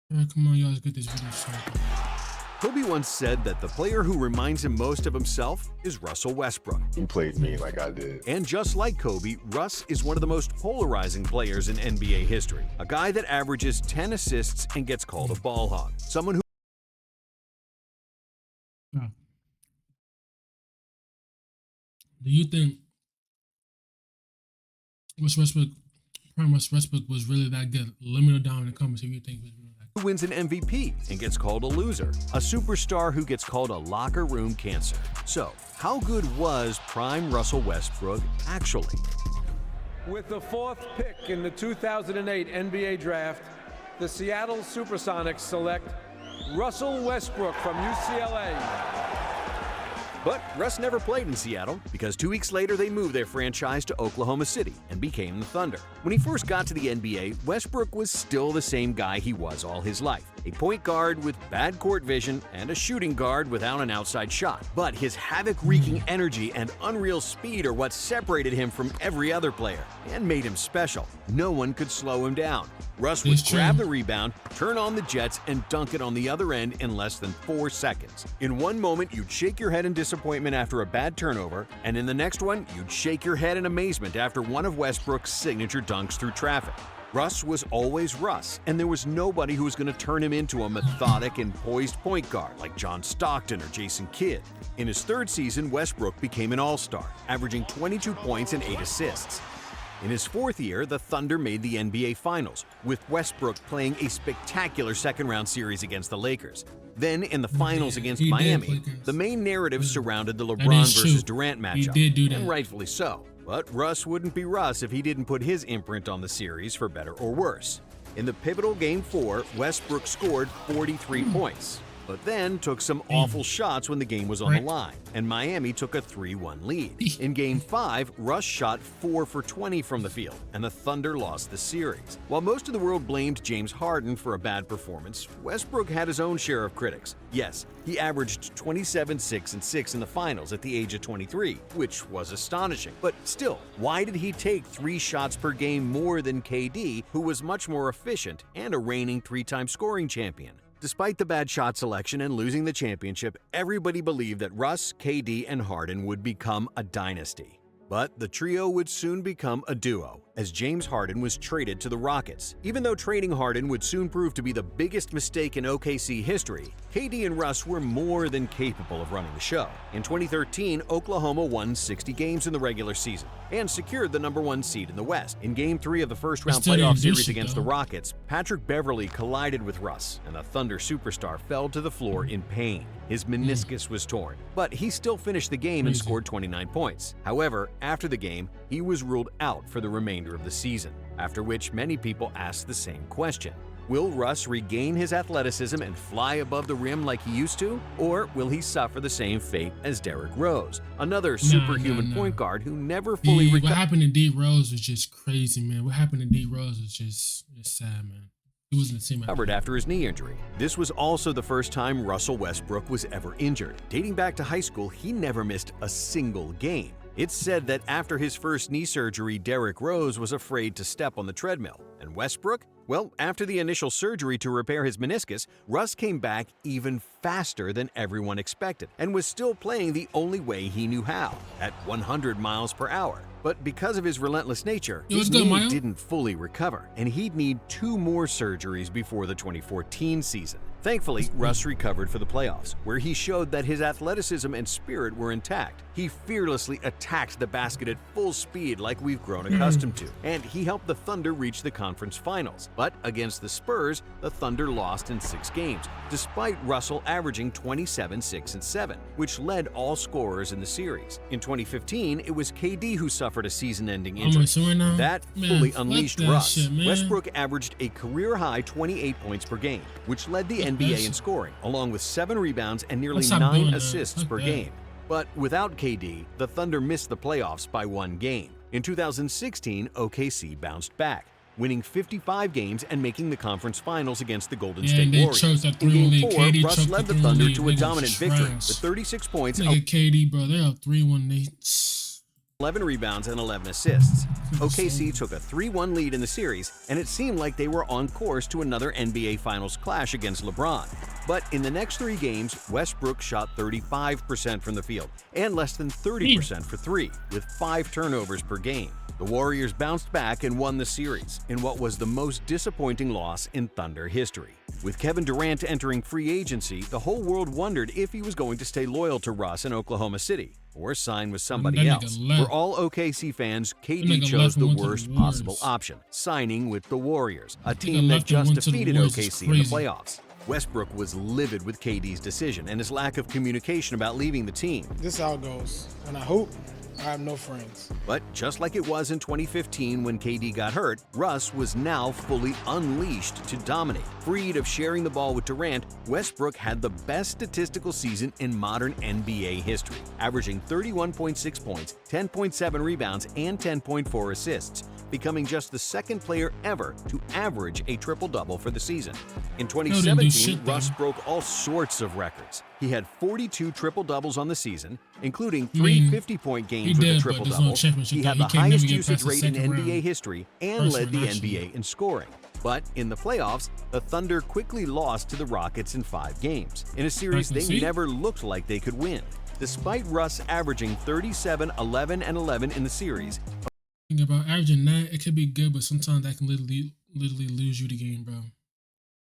All right, come on, y'all, let's get this video started. Kobe once said that the player who reminds him most of himself is Russell Westbrook. He played me like I did. And just like Kobe, Russ is one of the most polarizing players in NBA history. A guy that averages 10 assists and gets called a ball hog. Someone who Yeah. Do you think Prime Westbrook was really that good? Let me know down in the comments if you think he was really that good. wins an MVP and gets called a loser. A superstar who gets called a locker room cancer. So, how good was prime Russell Westbrook actually? With the 4th pick in the 2008 NBA Draft, the Seattle Supersonics select Russell Westbrook from UCLA. But Russ never played in Seattle because 2 weeks later they moved their franchise to Oklahoma City and became the Thunder. When he first got to the NBA, Westbrook was still the same guy he was all his life. A point guard with bad court vision and a shooting guard without an outside shot. But his havoc-wreaking energy and unreal speed are what separated him from every other player and made him special. No one could slow him down. Russ would grab the rebound, turn on the jets, and dunk it on the other end in less than 4 seconds. In one moment, you'd shake your head in disappointment after a bad turnover, and in the next one, you'd shake your head in amazement after one of Westbrook's signature dunks through traffic. Russ was always Russ, and there was nobody who was going to turn him into a methodic and poised point guard like John Stockton or Jason Kidd. In his 3rd season, Westbrook became an all-star, averaging 22 points and 8 assists. In his 4th year, the Thunder made the NBA Finals, with Westbrook playing a spectacular second-round series against the Lakers. Then, in the finals against Miami, the main narrative surrounded the LeBron versus Durant matchup, and rightfully so. But Russ wouldn't be Russ if he didn't put his imprint on the series for better or worse. In the pivotal Game 4, Westbrook scored 43 points, but then took some awful shots when the game was on the line, and Miami took a 3-1 lead. In Game 5, Russ shot 4 for 20 from the field, and the Thunder lost the series. While most of the world blamed James Harden for a bad performance, Westbrook had his own share of critics. Yes, he averaged 27, 6, and 6 in the finals at the age of 23, which was astonishing. But still, why did he take 3 shots per game more than KD, who was much more efficient and a reigning 3-time scoring champion? Despite the bad shot selection and losing the championship, everybody believed that Russ, KD, and Harden would become a dynasty. But the trio would soon become a duo, as James Harden was traded to the Rockets. Even though trading Harden would soon prove to be the biggest mistake in OKC history, KD and Russ were more than capable of running the show. In 2013, Oklahoma won 60 games in the regular season and secured the #1 seed in the West. In Game 3 of the first-round playoff series against the Rockets, Patrick Beverley collided with Russ, and the Thunder superstar fell to the floor in pain. His meniscus was torn, but he still finished the game and scored 29 points. However, after the game, he was ruled out for the remainder of the season, after which many people asked the same question. Will Russ regain his athleticism and fly above the rim like he used to? Or will he suffer the same fate as Derrick Rose, another superhuman point guard who never fully recovered? What happened to D Rose was just crazy, man. What happened to D Rose was just sad, man. He wasn't the same after his knee injury. This was also the first time Russell Westbrook was ever injured. Dating back to high school, he never missed a single game. It's said that after his first knee surgery, Derrick Rose was afraid to step on the treadmill. And Westbrook? Well, after the initial surgery to repair his meniscus, Russ came back even faster than everyone expected and was still playing the only way he knew how, at 100 miles per hour. But because of his relentless nature, his knee didn't fully recover, and he'd need 2 more surgeries before the 2014 season. Thankfully, Russ recovered for the playoffs, where he showed that his athleticism and spirit were intact. He fearlessly attacked the basket at full speed like we've grown accustomed to, and he helped the Thunder reach the conference finals. But against the Spurs, the Thunder lost in 6 games, despite Russell averaging 27, 6, and 7, which led all scorers in the series. In 2015, it was KD who suffered a season-ending injury. That fully unleashed Russ. Westbrook averaged a career-high 28 points per game, which led the NBA in scoring, along with 7 rebounds and nearly 9 assists per game. But without KD, the Thunder missed the playoffs by 1 game. In 2016, OKC bounced back, winning 55 games and making the conference finals against the Golden State Warriors. In Game 4, Russ led the Thunder to a dominant victory with 36 points. KD, bro, they're up 3-1. 11 rebounds and 11 assists. OKC took a 3-1 lead in the series, and it seemed like they were on course to another NBA Finals clash against LeBron. But in the next 3 games, Westbrook shot 35% from the field and less than 30% for 3, with 5 turnovers per game. The Warriors bounced back and won the series in what was the most disappointing loss in Thunder history. With Kevin Durant entering free agency, the whole world wondered if he was going to stay loyal to Russ in Oklahoma City or sign with somebody else. For all OKC fans, KD chose the worst possible option, signing with the Warriors, a team that just defeated OKC in the playoffs. Westbrook was livid with KD's decision and his lack of communication about leaving the team. This is how it goes, and I hope I have no friends. But just like it was in 2015 when KD got hurt, Russ was now fully unleashed to dominate. Freed of sharing the ball with Durant, Westbrook had the best statistical season in modern NBA history, averaging 31.6 points, 10.7 rebounds, and 10.4 assists, becoming just the second player ever to average a triple-double for the season. In 2017, Russ broke all sorts of records. He had 42 triple-doubles on the season, including 3 50-point games with a triple-double. He had the highest usage rate in NBA history and led the NBA in scoring. But in the playoffs, the Thunder quickly lost to the Rockets in 5 games, in a series they never looked like they could win. Despite Russ averaging 37, 11, and 11 in the series, think about averaging that, it could be good, but sometimes that can literally lose you the game, bro.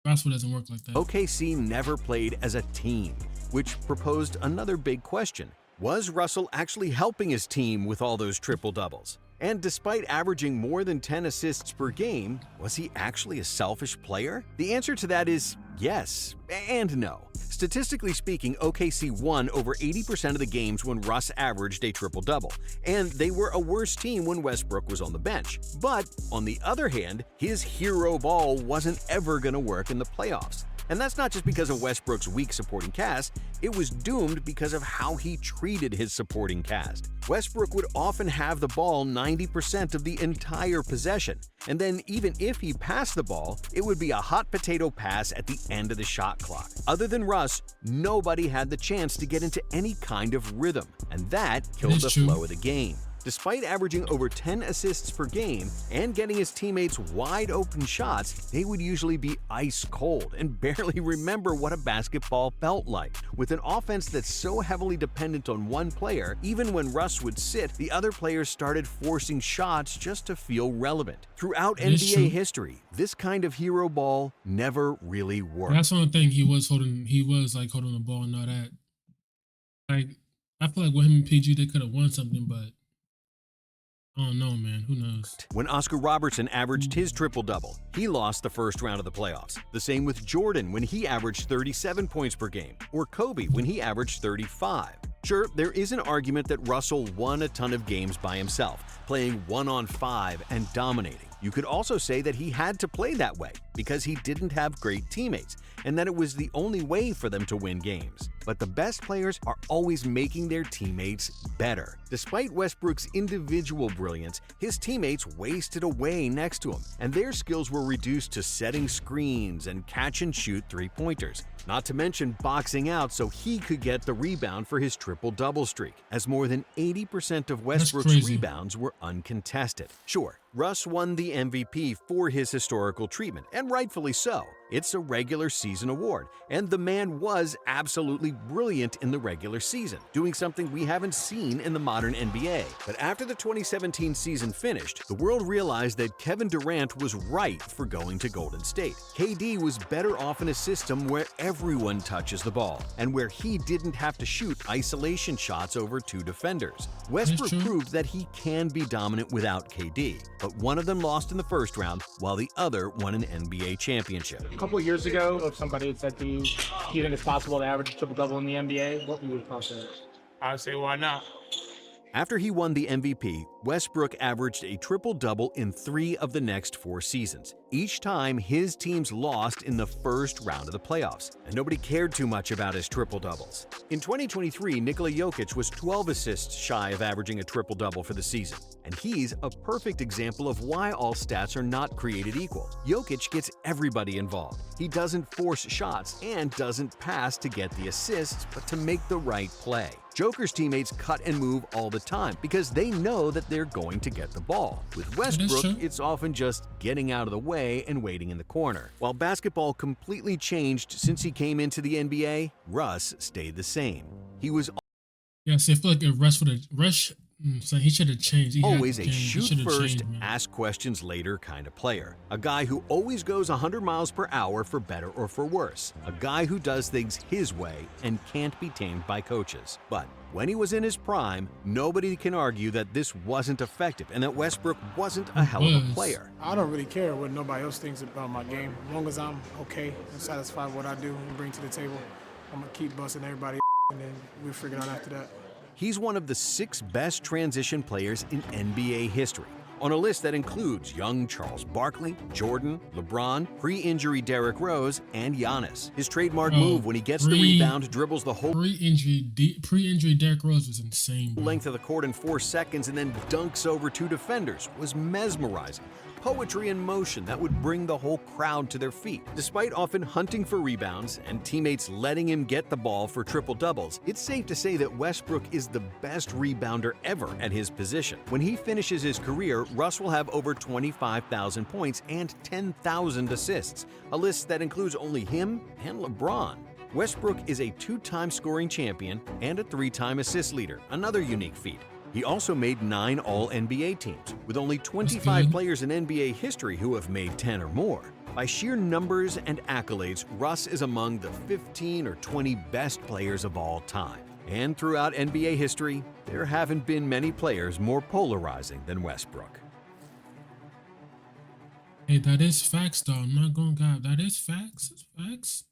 Basketball doesn't work like that. OKC never played as a team, which proposed another big question. Was Russell actually helping his team with all those triple-doubles? And despite averaging more than 10 assists per game, was he actually a selfish player? The answer to that is yes and no. Statistically speaking, OKC won over 80% of the games when Russ averaged a triple-double, and they were a worse team when Westbrook was on the bench. But on the other hand, his hero ball wasn't ever going to work in the playoffs. And that's not just because of Westbrook's weak supporting cast, it was doomed because of how he treated his supporting cast. Westbrook would often have the ball 90% of the entire possession, and then even if he passed the ball, it would be a hot potato pass at the end of the shot clock. Other than Russ, nobody had the chance to get into any kind of rhythm, and that killed the flow of the game. Despite averaging over 10 assists per game and getting his teammates wide open shots, they would usually be ice cold and barely remember what a basketball felt like. With an offense that's so heavily dependent on one player, even when Russ would sit, the other players started forcing shots just to feel relevant. Throughout NBA history, this kind of hero ball never really worked. That's one thing he was holding the ball and all that. Like, I feel like with him and PG, they could have won something, but I don't know, man. Who knows? When Oscar Robertson averaged his triple-double, he lost the first round of the playoffs. The same with Jordan when he averaged 37 points per game, or Kobe when he averaged 35. Sure, there is an argument that Russell won a ton of games by himself, playing 1-on-5 and dominating. You could also say that he had to play that way because he didn't have great teammates, and that it was the only way for them to win games. But the best players are always making their teammates better. Despite Westbrook's individual brilliance, his teammates wasted away next to him, and their skills were reduced to setting screens and catch-and-shoot three-pointers. Not to mention boxing out so he could get the rebound for his triple-double streak, as more than 80% of Westbrook's rebounds were uncontested. Sure, Russ won the MVP for his historical treatment, and rightfully so. It's a regular season award, and the man was absolutely brilliant in the regular season, doing something we haven't seen in the modern NBA. But after the 2017 season finished, the world realized that Kevin Durant was right for going to Golden State. KD was better off in a system where everyone touches the ball, and where he didn't have to shoot isolation shots over 2 defenders. Westbrook proved that he can be dominant without KD, but one of them lost in the first round, while the other won an NBA championship. A couple of years ago, if somebody had said to you, do you think it's possible to average a triple-double in the NBA, what would you have thought? I'd say, why not? After he won the MVP, Westbrook averaged a triple-double in 3 of the next 4 seasons. Each time, his teams lost in the first round of the playoffs, and nobody cared too much about his triple-doubles. In 2023, Nikola Jokic was 12 assists shy of averaging a triple-double for the season, and he's a perfect example of why all stats are not created equal. Jokic gets everybody involved. He doesn't force shots and doesn't pass to get the assists, but to make the right play. Joker's teammates cut and move all the time because they know that they're going to get the ball. With Westbrook, it's often just getting out of the way and waiting in the corner. While basketball completely changed since he came into the NBA, Russ stayed the same. He was Yeah, see, I feel like if Rush, so he should have changed. He had always to a change. He shoot should have first, changed, man. ask questions later kind of player. A guy who always goes 100 miles per hour for better or for worse. A guy who does things his way and can't be tamed by coaches. But when he was in his prime, nobody can argue that this wasn't effective and that Westbrook wasn't a hell of a player. I don't really care what nobody else thinks about my game. As long as I'm okay and satisfied with what I do and bring to the table, I'm going to keep busting everybody and then we'll figure it out after that. He's one of the 6 best transition players in NBA history, on a list that includes young Charles Barkley, Jordan, LeBron, pre-injury Derrick Rose, and Giannis. His trademark move when he gets the rebound, dribbles the whole Pre-injury Derrick Rose was insane, bro. length of the court in 4 seconds and then dunks over 2 defenders was mesmerizing. Poetry in motion that would bring the whole crowd to their feet. Despite often hunting for rebounds and teammates letting him get the ball for triple-doubles, it's safe to say that Westbrook is the best rebounder ever at his position. When he finishes his career, Russ will have over 25,000 points and 10,000 assists, a list that includes only him and LeBron. Westbrook is a 2-time scoring champion and a 3-time assist leader, another unique feat. He also made 9 All-NBA teams, with only 25 players in NBA history who have made 10 or more. By sheer numbers and accolades, Russ is among the 15 or 20 best players of all time. And throughout NBA history, there haven't been many players more polarizing than Westbrook. Hey, that is facts, though. I'm not going to God. That is facts. It's facts.